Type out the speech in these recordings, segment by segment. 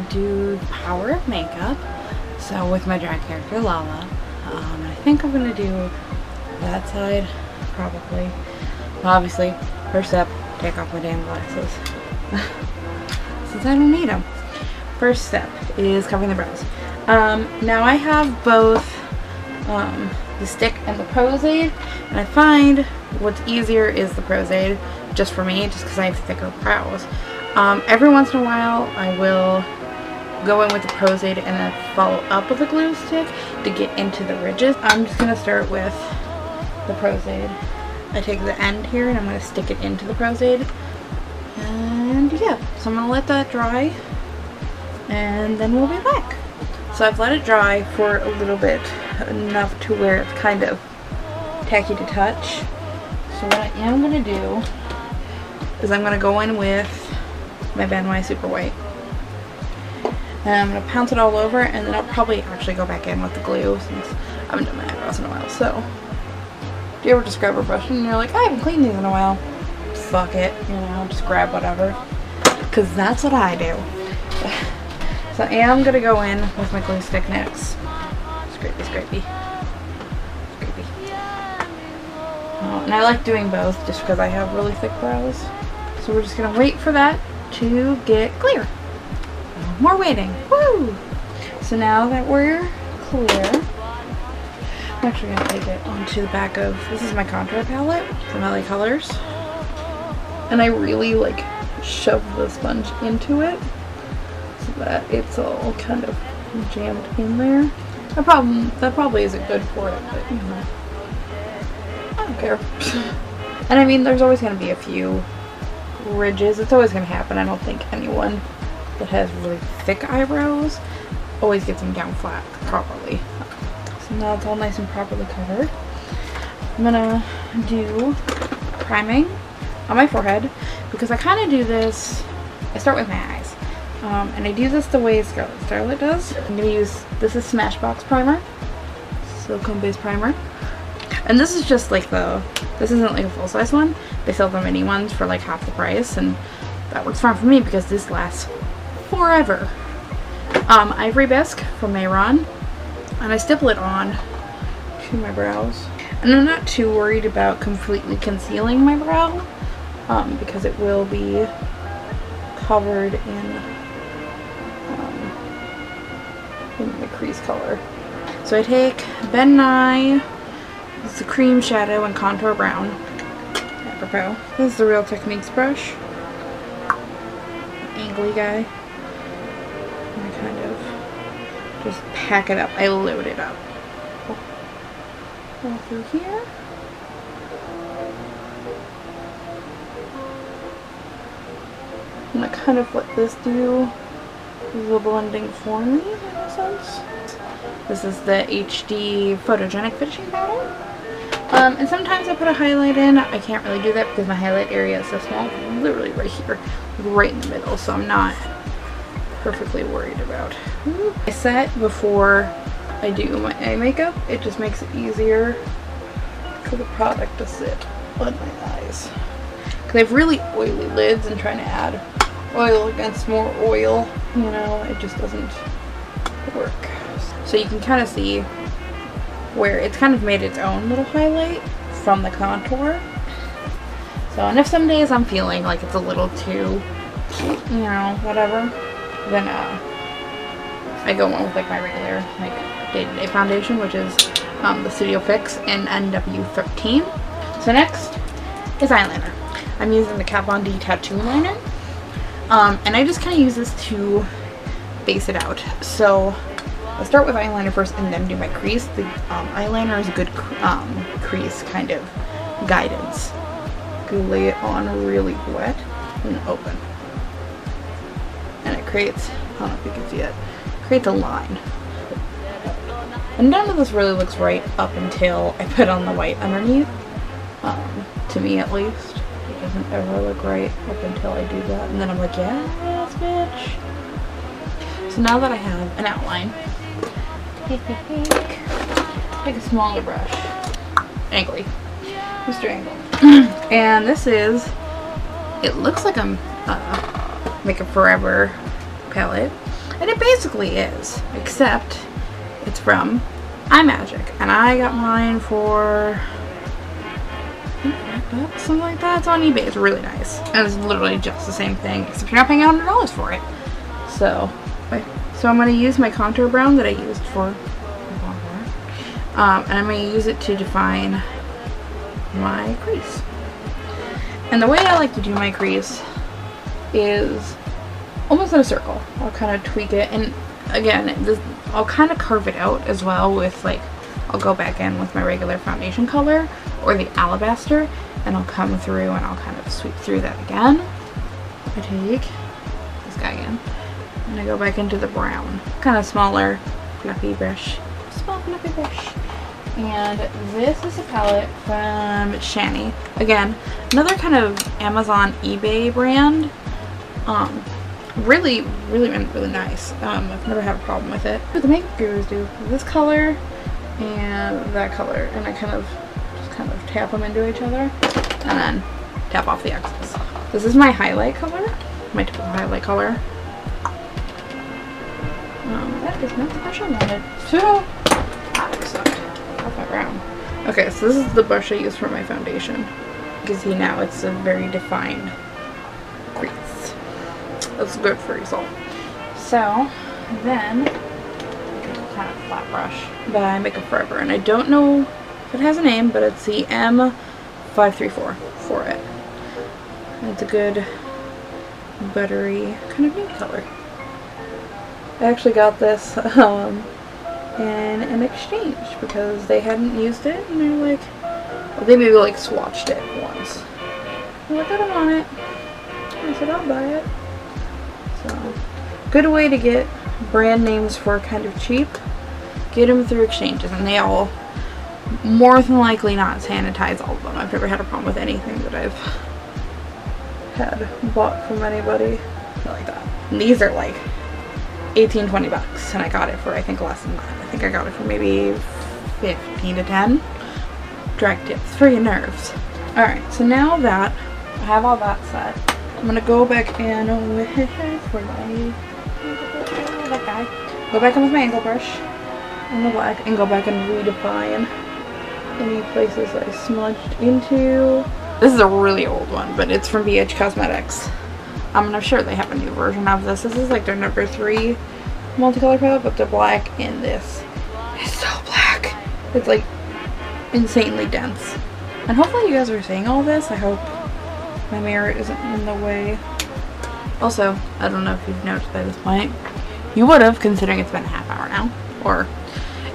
do the power of makeup. So with my drag character Lala, I think I'm gonna do that side probably. Obviously, first step, take off my damn glasses since I don't need them. First step is covering the brows. Now I have both the stick and the Pose Aid, and I find what's easier is the Pose Aid, just for me, just because I have thicker brows. Every once in a while I will go in with the Pose Aid and then follow up with a glue stick to get into the ridges. I'm just going to start with the Pose Aid. I take the end here and I'm going to stick it into the Pose Aid. And yeah, so I'm going to let that dry and then we'll be back. So I've let it dry for a little bit, enough to where it's kind of tacky to touch. So what I am going to do is I'm going to go in with my Ben Nye Super White. And I'm going to pounce it all over, and then I'll probably actually go back in with the glue since I haven't done my eyebrows in a while. So, do you ever just grab a brush and you're like, I haven't cleaned these in a while? Fuck it, you know, just grab whatever. Because that's what I do. So I am going to go in with my glue stick next. Scrapey, scrapey. Scrapey. And I like doing both just because I have really thick brows. So we're just going to wait for that to get clear. More waiting. Woo! So now that we're clear, I'm actually going to take it onto the back of, this is my contour palette from LA Colors. And I really like shove the sponge into it so that it's all kind of jammed in there. That probably isn't good for it, but you know, I don't care. And I mean, there's always going to be a few ridges. It's always going to happen. I don't think anyone that has really thick eyebrows always gets them down flat properly. So now it's all nice and properly covered. I'm gonna do priming on my forehead because I kind of do this. I start with my eyes, and I do this the way Scarlett does. I'm gonna use, this is Smashbox primer, silicone based primer, and this is just like this isn't like a full size one. They sell the mini ones for like half the price, and that works fine for me because this lasts forever. Ivory Bisque from Mayron, and I stipple it on to my brows. And I'm not too worried about completely concealing my brow because it will be covered in the crease color. So I take Ben Nye, it's the cream shadow and contour brown. Apropos, this is the Real Techniques brush, angly guy. And I kind of just pack it up. I load it up. Go through here. And I kind of let this do the blending for me, in a sense. This is the HD Photogenic Finishing Powder. And sometimes I put a highlight in. I can't really do that because my highlight area is so small. Literally right here. Right in the middle. So I'm not perfectly worried about. I set before I do my eye makeup. It just makes it easier for the product to sit on my eyes. Because I have really oily lids and trying to add oil against more oil, you know, it just doesn't work. So you can kind of see where it's kind of made its own little highlight from the contour. So, and if some days I'm feeling like it's a little too, you know, whatever, then I go on with like my regular like day-to-day foundation, which is the Studio Fix in NW13. So next is eyeliner. I'm using the Kat Von D Tattoo Liner, and I just kind of use this to base it out. So I'll start with eyeliner first and then do my crease. The eyeliner is a good crease kind of guidance. You lay it on really wet and open, and it creates, I don't know if you can see it, creates a line. And none of this really looks right up until I put on the white underneath. To me at least. It doesn't ever look right up until I do that. And then I'm like, yes, bitch. So now that I have an outline, take a smaller brush. Angly. Mr. Angle. And this is, it looks like a Makeup Forever palette. And it basically is, except it's from iMagic. And I got mine for $5, something like that. It's on eBay. It's really nice. And it's literally just the same thing, except you're not paying $100 for it. So I'm going to use my contour brown that I used for and I'm going to use it to define my crease. And the way I like to do my crease is almost in a circle. I'll kind of tweak it, and again, I'll kind of carve it out as well with, like, I'll go back in with my regular foundation color or the alabaster, and I'll come through and I'll kind of sweep through that again. I take this guy again, and I go back into the brown. Kind of smaller, fluffy brush. Small fluffy brush. And this is a palette from Shani. Again, another kind of Amazon eBay brand. Really nice. I've never had a problem with it. What the makeup gurus do this color and that color, and I just kind of tap them into each other and then tap off the excess. This is my highlight color, my typical highlight color. That is not the brush I wanted. So that sucked. Off my brown. Okay, so this is the brush I use for my foundation. You can see now it's a very defined crease. That's good for result. So then kind of flat brush by Makeup Forever, and I don't know if it has a name, but it's the M534 for it. And it's a good buttery kind of nude color. I actually got this in an exchange because they hadn't used it, and they're like, well, they maybe like swatched it once. They're like, I don't want it. I said, I'll buy it. So, good way to get brand names for kind of cheap. Get them through exchanges, and they all more than likely not sanitize all of them. I've never had a problem with anything that I've had bought from anybody like that. And these are like $18-20, and I got it for, I think, less than that. I think I got it for maybe 15 to 10. Drag tips for your nerves. Alright, so now that I have all that set, I'm gonna go back in with that guy. Go back in with my angle brush on the black and go back and redefine any places I smudged into. This is a really old one, but it's from BH Cosmetics. I'm sure they have a new version of this. This is like their number 3 multicolor palette, but the black in this is so black. It's like insanely dense. And hopefully you guys are seeing all this. I hope my mirror isn't in the way. Also, I don't know if you've noticed by this point. You would have, considering it's been a half hour now. Or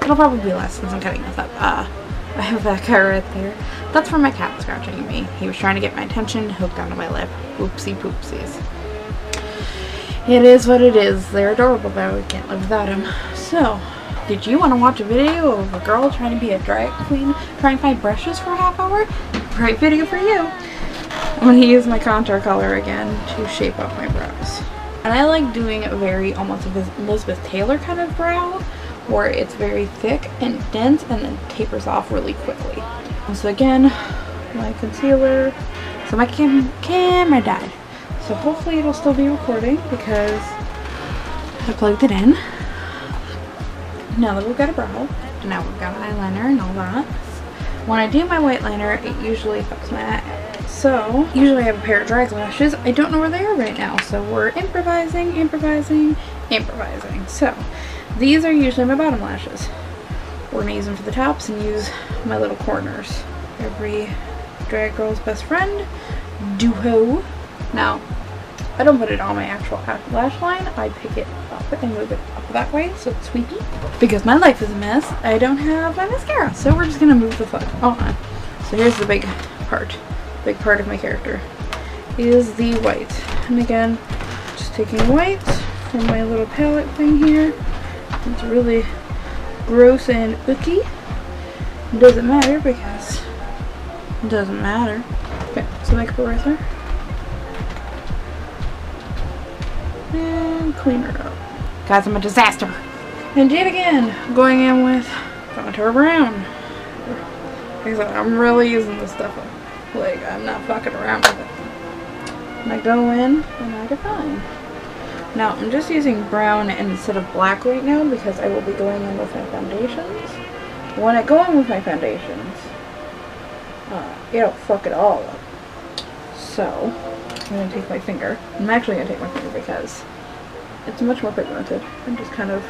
it'll probably be less since I'm cutting this up. I have that guy right there. That's from my cat scratching me. He was trying to get my attention, hooked onto my lip. Oopsie poopsies. It is what it is. They're adorable though. We can't live without them. So, did you want to watch a video of a girl trying to be a drag queen, trying to find brushes for a half hour? Right video for you. I'm going to use my contour color again to shape up my brows. And I like doing a very almost Elizabeth Taylor kind of brow, where it's very thick and dense and then tapers off really quickly. And so again, my concealer. So my camera died. So hopefully it'll still be recording because I plugged it in. Now that we've got a brow, and now we've got eyeliner and all that. When I do my white liner, it usually fucks my eye. So, usually I have a pair of drag lashes. I don't know where they are right now, so we're improvising. So, these are usually my bottom lashes. We're gonna use them for the tops and use my little corners. Every drag girl's best friend, duo. Now, I don't put it on my actual lash line. I pick it up and move it up that way so it's sweepy. Because my life is a mess, I don't have my mascara, so we're just gonna move the foot on. So here's the big part of my character is the white. And again, just taking white from my little palette thing here. It's really gross and icky. It doesn't matter because it doesn't matter. Okay, so makeup eraser. And clean her up. Guys, I'm a disaster. And yet again, going in with contour brown. Like I said, I'm really using this stuff up. Like, I'm not fucking around with it. And I go in and I define. Now I'm just using brown instead of black right now because I will be going in with my foundations. When I go in with my foundations, it'll fuck it all up. So I'm going to take my finger. I'm actually going to take my finger because it's much more pigmented, and just kind of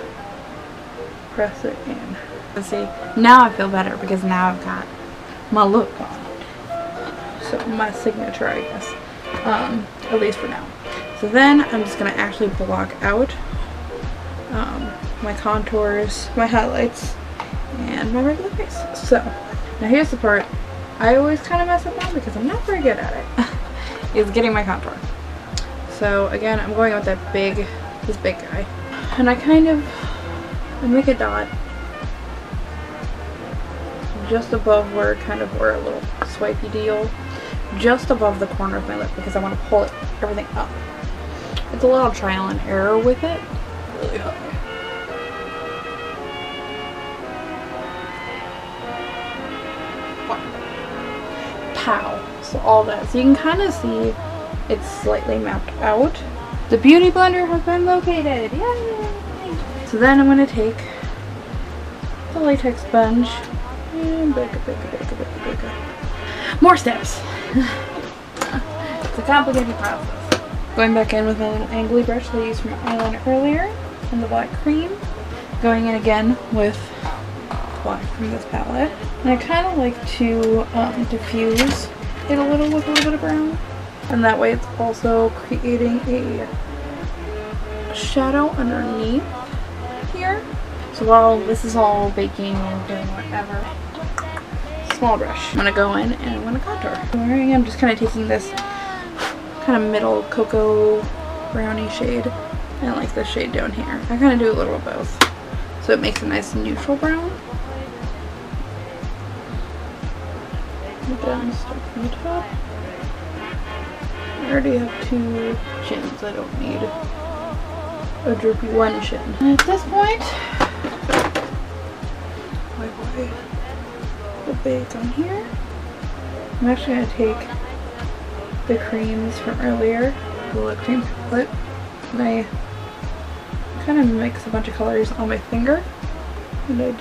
press it in. Let's see, now I feel better because now I've got my look on. So my signature, I guess, at least for now. So then I'm just going to actually block out my contours, my highlights, and my regular face. So now here's the part I always kind of mess up on because I'm not very good at it, is getting my contour. So again, I'm going with this big guy, and I make a dot just above where a little swipey deal, just above the corner of my lip because I want to pull everything up. It's a little trial and error with it. Really high. Pow. So all that. So you can kind of see it's slightly mapped out. The beauty blender has been located. Yay! So then I'm going to take the latex sponge and bake it. More steps. It's a complicated process. Going back in with my little angly brush that I used from eyeliner earlier and the black cream. Going in again with black from this palette. And I kind of like to diffuse it a little with a little bit of brown. And that way it's also creating a shadow underneath here. So while this is all baking and doing whatever, small brush, I'm going to go in and I'm going to contour. I'm just kind of taking this kind of middle cocoa brownie shade and like this shade down here. I kind of do a little of both, so it makes a nice neutral brown. Again, start from the top. I already have 2 chins. I don't need a droopy one chin. And at this point, wipe the base on here. I'm actually going to take the creams from earlier, the lip cream palette, and I kind of mix a bunch of colors on my finger, and I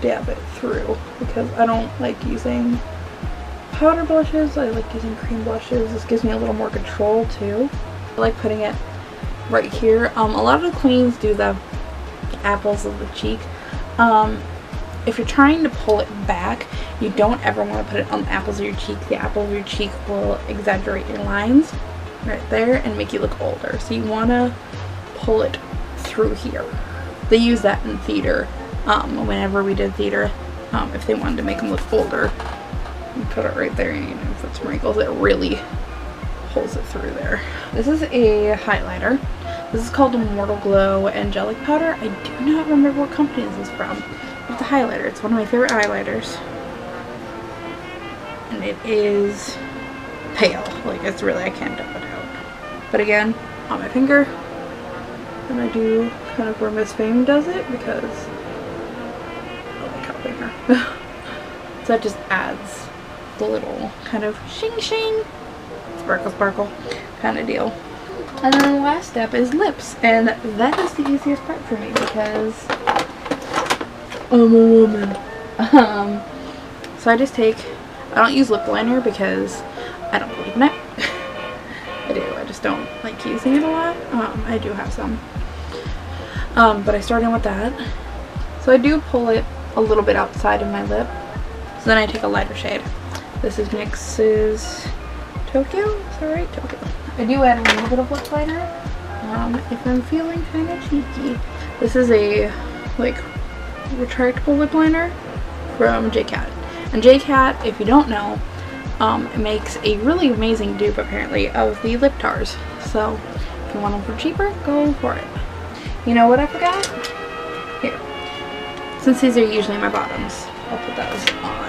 dab it through because I don't like using powder blushes. I like using cream blushes. This gives me a little more control too. I like putting it right here. A lot of the queens do the apples of the cheek. If you're trying to pull it back, you don't ever want to put it on the apples of your cheek. The apples of your cheek will exaggerate your lines right there and make you look older. So you want to pull it through here. They use that in theater. Whenever we did theater, if they wanted to make them look older, you put it right there and you know, put some wrinkles. It really pulls it through there. This is a highlighter. This is called Immortal Glow Angelic Powder. I do not remember what company this is from. It's a highlighter. It's one of my favorite highlighters. And it is pale. Like, it's really, I can't dump it out. But again, on my finger. And I do kind of where Miss Fame does it because I like helping her. So that just adds the little kind of shing shing, sparkle sparkle kind of deal. And then the last step is lips, and that is the easiest part for me because I'm a woman. So I just take, I don't use lip liner because I don't believe in it. I do, I just don't like using it a lot. I do have some. But I start in with that. So I do pull it a little bit outside of my lip. So then I take a lighter shade. This is NYX's Tokyo, is that right? Tokyo. I do add a little bit of lip liner if I'm feeling kind of cheeky. This is a like retractable lip liner from JCat. And JCat, if you don't know, it makes a really amazing dupe apparently of the lip tars. So if you want them for cheaper, go for it. You know what I forgot? Here. Since these are usually my bottoms, I'll put those on.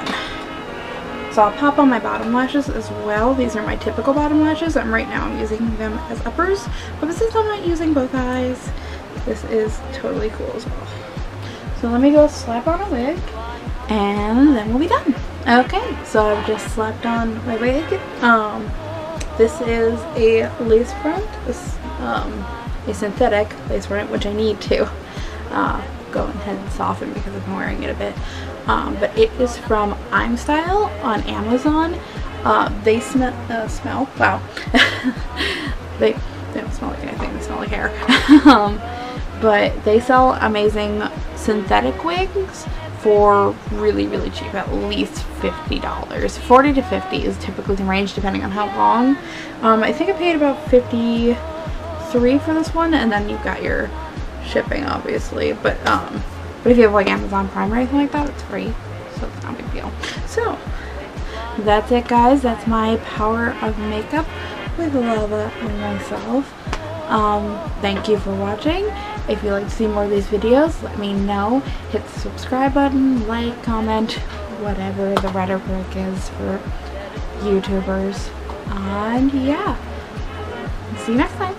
So I'll pop on my bottom lashes as well. These are my typical bottom lashes. Right now I'm using them as uppers. But since I'm not using both eyes, this is totally cool as well. So let me go slap on a wig and then we'll be done. Okay, so I've just slapped on my wig. This is a lace front, a synthetic lace front, which I need to go ahead and soften because I've been wearing it a bit. But it is from I'm Style on Amazon. They smell, wow. they don't smell like anything, they smell like hair. But they sell amazing synthetic wigs for really, really cheap, at least $50. $40 to $50 is typically the range depending on how long. I think I paid about $53 for this one, and then you've got your shipping obviously, but if you have like Amazon Prime or anything like that, it's free, so it's not a big deal. So that's it, guys. That's my power of makeup with Lava and myself. Thank you for watching. If you'd like to see more of these videos, let me know. Hit the subscribe button, like, comment, whatever the rhetoric is for YouTubers. And yeah, see you next time.